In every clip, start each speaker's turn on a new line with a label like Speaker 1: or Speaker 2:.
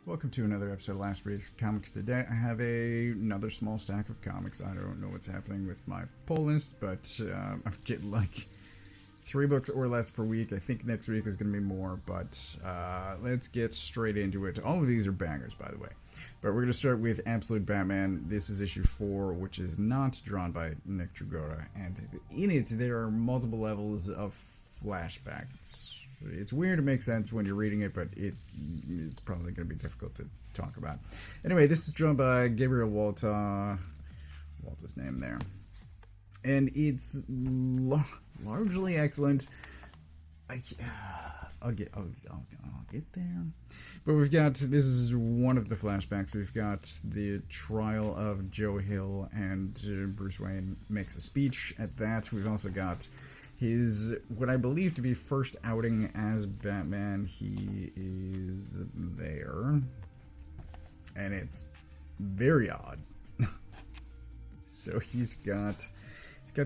Speaker 1: Welcome to another episode of Last Week's Comics. Today I have another small stack of comics. I don't know what's happening with my pull list, but I'm getting like 3 books or less per week. I think next week is going to be more, but let's get straight into it. All of these are bangers, by the way. But we're going to start with Absolute Batman. This is issue 4, which is not drawn by Nick Dragotta. And in it, there are multiple levels of flashback. It's weird to make sense when you're reading it, but it's probably going to be difficult to talk about. Anyway, this is drawn by Gabriel Walter's name there. And it's largely excellent. I'll get there. But this is one of the flashbacks. We've got the trial of Joe Hill, and Bruce Wayne makes a speech at that. We've also got his, what I believe to be first outing as Batman. He is there. And it's very odd. So he's got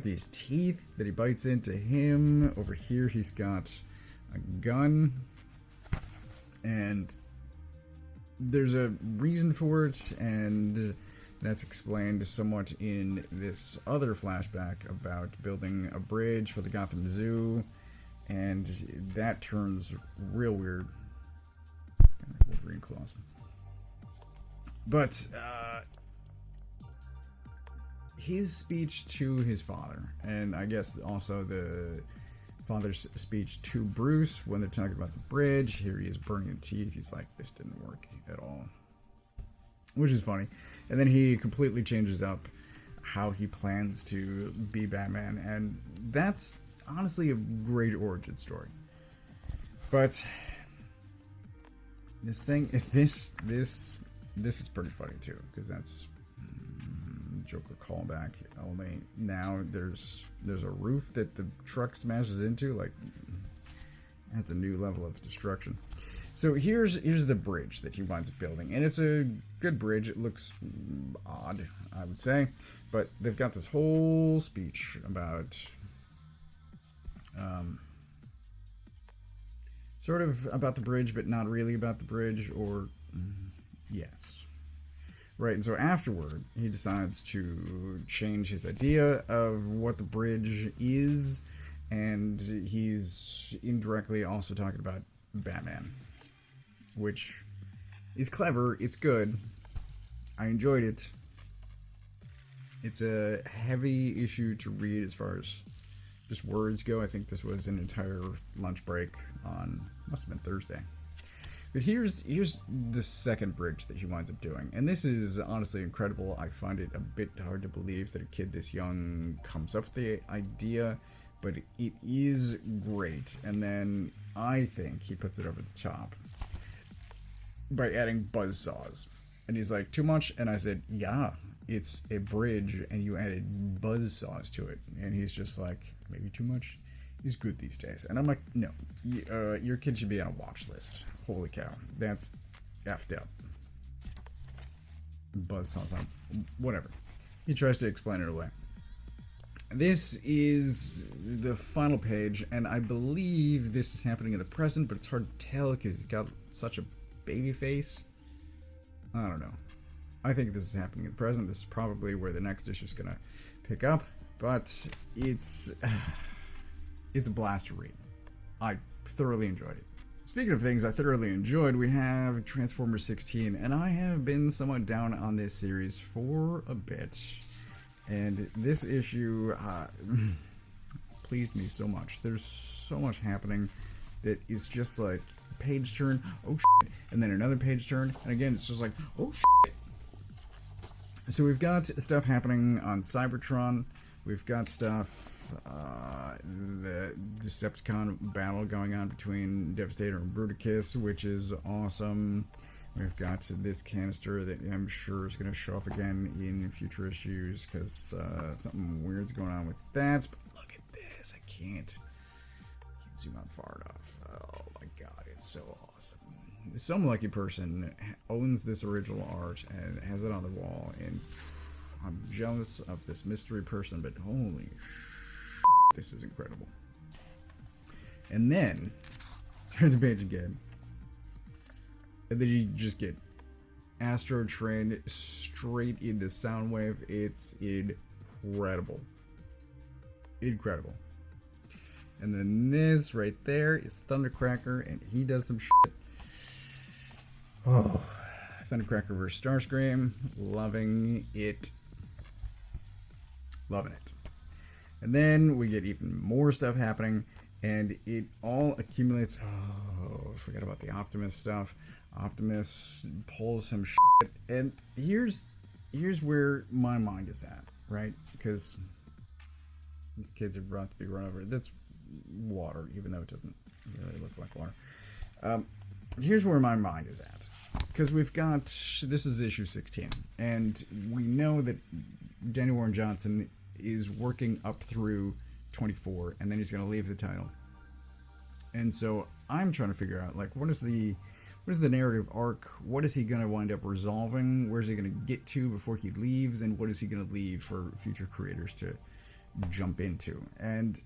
Speaker 1: these teeth that he bites into him. Over here he's got a gun. And there's a reason for it, and that's explained somewhat in this other flashback about building a bridge for the Gotham Zoo, and that turns real weird. Kind of Wolverine claws. But his speech to his father, and I guess also the father's speech to Bruce when they're talking about the bridge. Here he is burning his teeth. He's like, this didn't work at all. Which is funny. And then he completely changes up how he plans to be Batman. And that's honestly a great origin story. But this is pretty funny too, because that's Joker callback. Only now there's a roof that the truck smashes into. Like, that's a new level of destruction. So here's the bridge that he winds up building, and it's a good bridge. It looks odd, I would say, but they've got this whole speech about sort of about the bridge, but not really about the bridge, or yes. Right, and so afterward, he decides to change his idea of what the bridge is, and he's indirectly also talking about Batman, which is clever. It's good. I enjoyed it. It's a heavy issue to read as far as just words go. I think this was an entire lunch break on, must have been Thursday. But here's the second bridge that he winds up doing. And this is honestly incredible. I find it a bit hard to believe that a kid this young comes up with the idea, but it is great. And then I think he puts it over the top by adding buzzsaws. And he's like, too much? And I said, yeah, it's a bridge and you added buzzsaws to it. And he's just like, maybe too much is good these days. And I'm like, no, your kid should be on a watch list. Holy cow, that's effed up. Buzzsaws on whatever. He tries to explain it away. This is the final page, and I believe this is happening in the present, but it's hard to tell because he's got such a baby face. I don't know. I think this is happening in the present. This is probably where the next issue is gonna pick up, but it's a blast to read. I thoroughly enjoyed it. Speaking of things I thoroughly enjoyed, we have Transformers 16, and I have been somewhat down on this series for a bit. And this issue pleased me so much. There's so much happening that is just like page turn, oh shit, and then another page turn, and again it's just like, oh shit. So we've got stuff happening on Cybertron. We've got stuff, the Decepticon battle going on between Devastator and Bruticus, which is awesome. We've got this canister that I'm sure is going to show up again in future issues, because something weird's going on with that. But look at this. I can't zoom out far enough. Oh my god, it's so awesome. Some lucky person owns this original art and has it on the wall, and I'm jealous of this mystery person, but holy this is incredible. And then turn the page again, and then you just get Astro Train straight into Soundwave. It's incredible. Incredible. And then this right there is Thundercracker, and he does some shit. Oh, Thundercracker versus Starscream. Loving it. Loving it. And then we get even more stuff happening, and it all accumulates. Oh, I forgot about the Optimus stuff. Optimus pulls some shit, and here's where my mind is at, right? Because these kids are brought to be run over. That's water, even though it doesn't really look like water. Here's where my mind is at, because we've got, this is issue 16, and we know that Daniel Warren Johnson is working up through 24, and then he's going to leave the title. And so I'm trying to figure out, like, what is the narrative arc? What is he going to wind up resolving? Where's he going to get to before he leaves? And what is he going to leave for future creators to jump into? And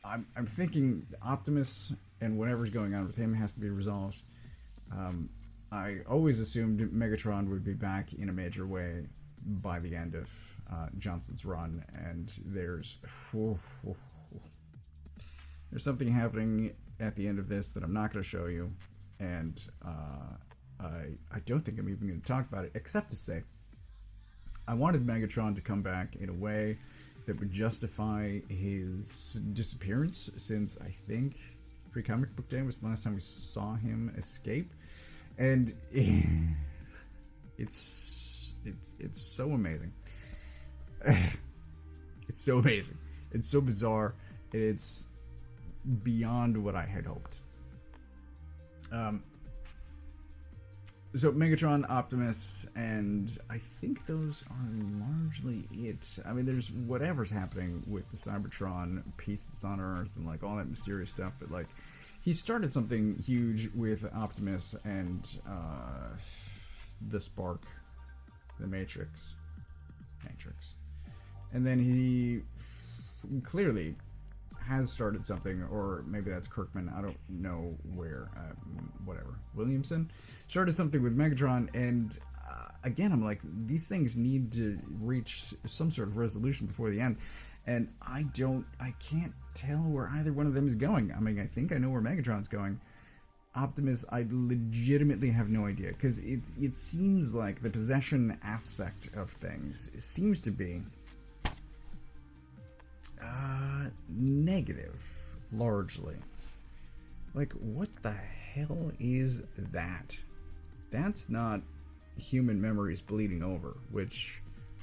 Speaker 1: I'm thinking Optimus and whatever's going on with him has to be resolved. I always assumed Megatron would be back in a major way by the end of Johnson's run, and there's something happening at the end of this that I'm not going to show you, and I don't think I'm even going to talk about it, except to say I wanted Megatron to come back in a way that would justify his disappearance, since I think Free Comic Book Day was the last time we saw him escape, and it's so amazing. It's so amazing. It's so bizarre. It's beyond what I had hoped. So Megatron, Optimus, and I think those are largely it. I mean, there's whatever's happening with the Cybertron piece that's on Earth and like all that mysterious stuff, but like he started something huge with Optimus and the Spark, the Matrix, and then he clearly has started something, or maybe that's Kirkman, I don't know where, whatever, Williamson started something with Megatron, and again, I'm like, these things need to reach some sort of resolution before the end, and I can't tell where either one of them is going. I mean, I think I know where Megatron's going. Optimus, I legitimately have no idea, because it seems like the possession aspect of things seems to be negative, largely. Like, what the hell is that? That's not human memories bleeding over, which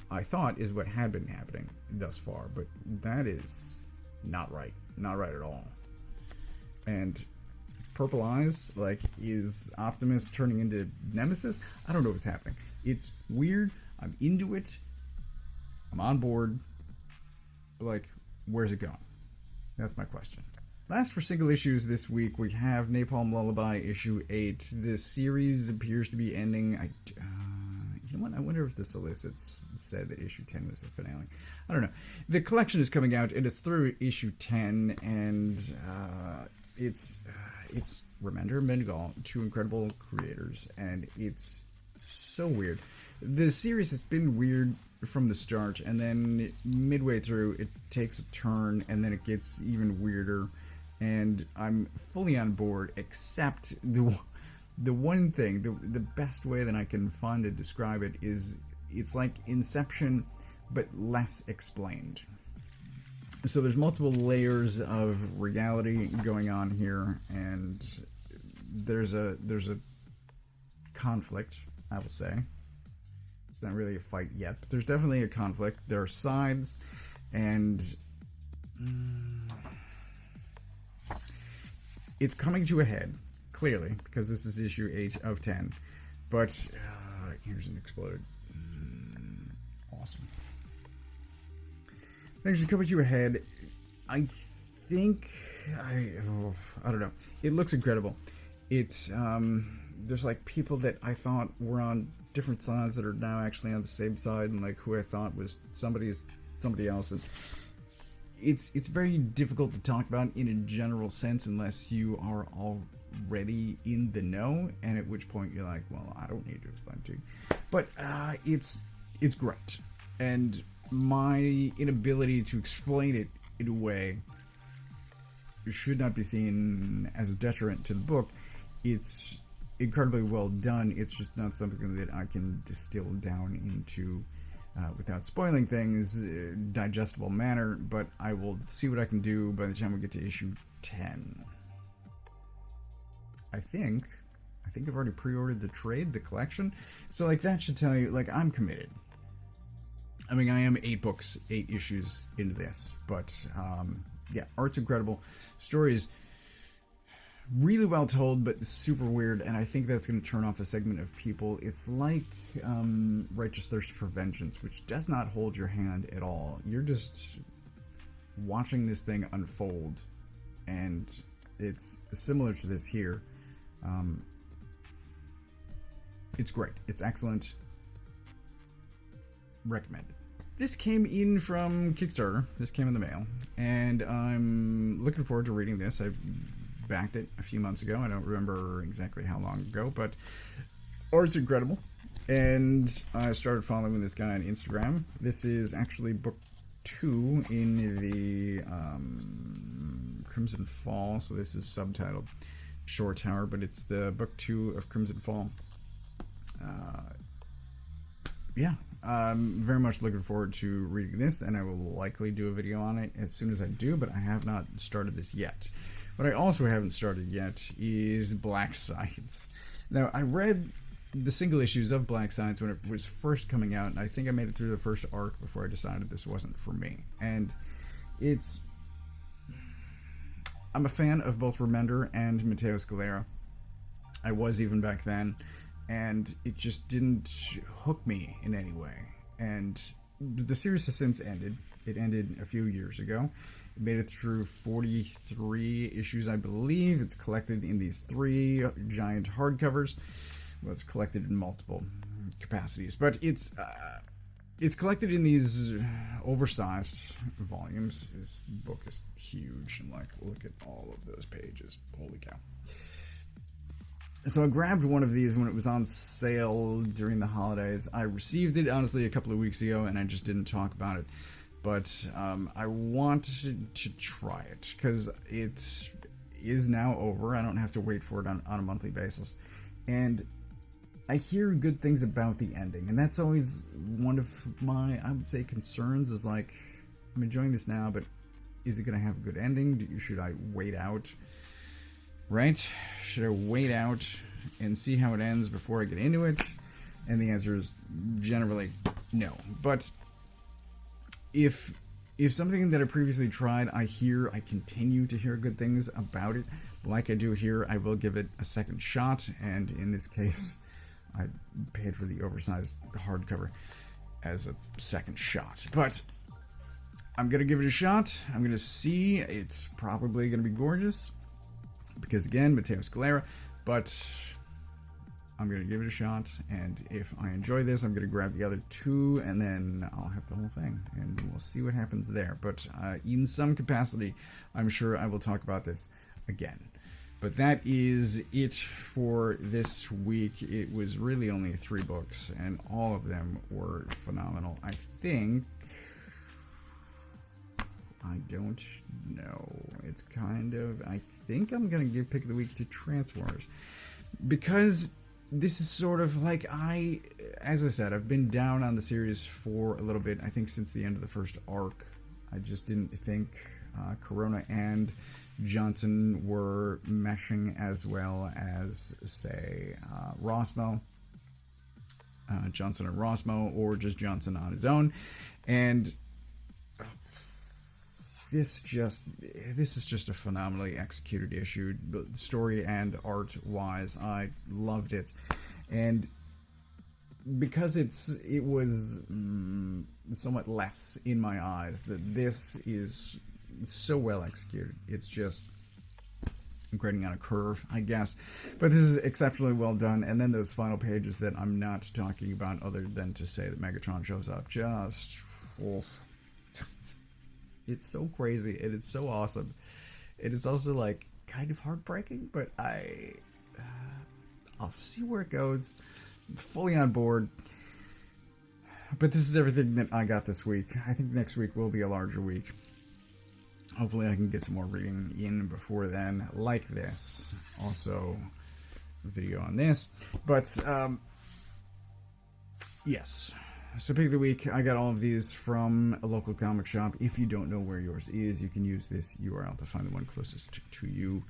Speaker 1: I thought is what had been happening thus far, but that is not right. Not right at all. And purple eyes, like, is Optimus turning into Nemesis? I don't know what's happening. It's weird. I'm into it. I'm on board. But, like, where's it going? That's my question. Last for single issues this week, we have Napalm Lullaby issue 8. The series appears to be ending. You know what? I wonder if the solicits said that issue 10 was the finale. I don't know. The collection is coming out, and it's through issue 10, and it's Remender and Bengal, two incredible creators, and it's so weird. The series has been weird from the start, and then midway through it takes a turn, and then it gets even weirder, and I'm fully on board, except the one thing, the best way that I can find to describe it is it's like Inception but less explained. So there's multiple layers of reality going on here, and there's a conflict, I will say. It's not really a fight yet, but there's definitely a conflict. There are sides, and it's coming to a head, clearly, because this is issue 8 of 10. But here's an exploded. Awesome. Things are coming to a head. I think I don't know. It looks incredible. It's there's like people that I thought were on different sides that are now actually on the same side, and like who I thought was somebody else, and it's very difficult to talk about in a general sense unless you are already in the know, and at which point you're like, well, I don't need to explain to you. But it's great, and my inability to explain it in a way should not be seen as a detriment to the book. It's incredibly well done. It's just not something that I can distill down into, without spoiling things, digestible manner, but I will see what I can do by the time we get to issue 10. I think I've already pre-ordered the trade, the collection, so like that should tell you, like, I'm committed. I mean, I am 8 books, 8 issues into this, but yeah, art's incredible, story is really well told, but super weird, and I think that's going to turn off a segment of people. It's like Righteous Thirst for Vengeance, which does not hold your hand at all. You're just watching this thing unfold, and it's similar to this here. It's great. It's excellent. Recommended. This came in from Kickstarter. This came in the mail, and I'm looking forward to reading this. I've backed it a few months ago. I don't remember exactly how long ago, but art's incredible. And I started following this guy on Instagram. This is actually book 2 in the Crimson Fall, so this is subtitled Shore Tower, but it's the book 2 of Crimson Fall. Yeah, I'm very much looking forward to reading this, and I will likely do a video on it as soon as I do, but I have not started this yet. What I also haven't started yet is Black Sides. Now, I read the single issues of Black Sides when it was first coming out, and I think I made it through the first arc before I decided this wasn't for me. And I'm a fan of both Remender and Matteo Scalera. I was even back then, and it just didn't hook me in any way. And the series has since ended. It ended a few years ago. It made it through 43 issues, I believe. It's collected in these 3 giant hardcovers. Well, it's collected in multiple capacities, but it's collected in these oversized volumes. This book is huge, and like, look at all of those pages. Holy cow. So I grabbed one of these when it was on sale during the holidays. I received it, honestly, a couple of weeks ago, and I just didn't talk about it. But I want to try it, because it is now over. I don't have to wait for it on a monthly basis. And I hear good things about the ending, and that's always one of my, I would say, concerns, is like, I'm enjoying this now, but is it going to have a good ending? Should I wait out? Right? Should I wait out and see how it ends before I get into it? And the answer is generally no. But if something that I previously tried, I continue to hear good things about it, like I do here, I will give it a second shot. And in this case, I paid for the oversized hardcover as a second shot. But I'm going to give it a shot. I'm going to see. It's probably going to be gorgeous, because again, Matteo Scalera, but I'm going to give it a shot, and if I enjoy this, I'm going to grab the other 2, and then I'll have the whole thing, and we'll see what happens there. But in some capacity, I'm sure I will talk about this again. But that is it for this week. It was really only 3 books, and all of them were phenomenal. I think... I don't know. It's kind of... I think I'm going to give Pick of the Week to Transformers, because this is sort of like, as I said, I've been down on the series for a little bit. I think since the end of the first arc, I just didn't think Corona and Johnson were meshing as well as, say, Rossmo. Johnson and Rossmo, or just Johnson on his own. And this is just a phenomenally executed issue, story and art wise. I loved it, and because it was somewhat less in my eyes, that this is so well executed. It's just grading on a curve, I guess, but this is exceptionally well done. And then those final pages that I'm not talking about, other than to say that Megatron shows up, just it's so crazy, and it's so awesome. It is also like, kind of heartbreaking, but I'll see where it goes. I'm fully on board. But this is everything that I got this week. I think next week will be a larger week. Hopefully I can get some more reading in before then, like this. Also, a video on this. But, yes. So pick of the week, I got all of these from a local comic shop. If you don't know where yours is, you can use this URL to find the one closest to you.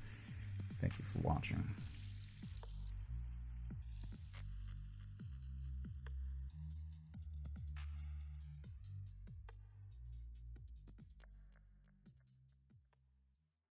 Speaker 1: Thank you for watching.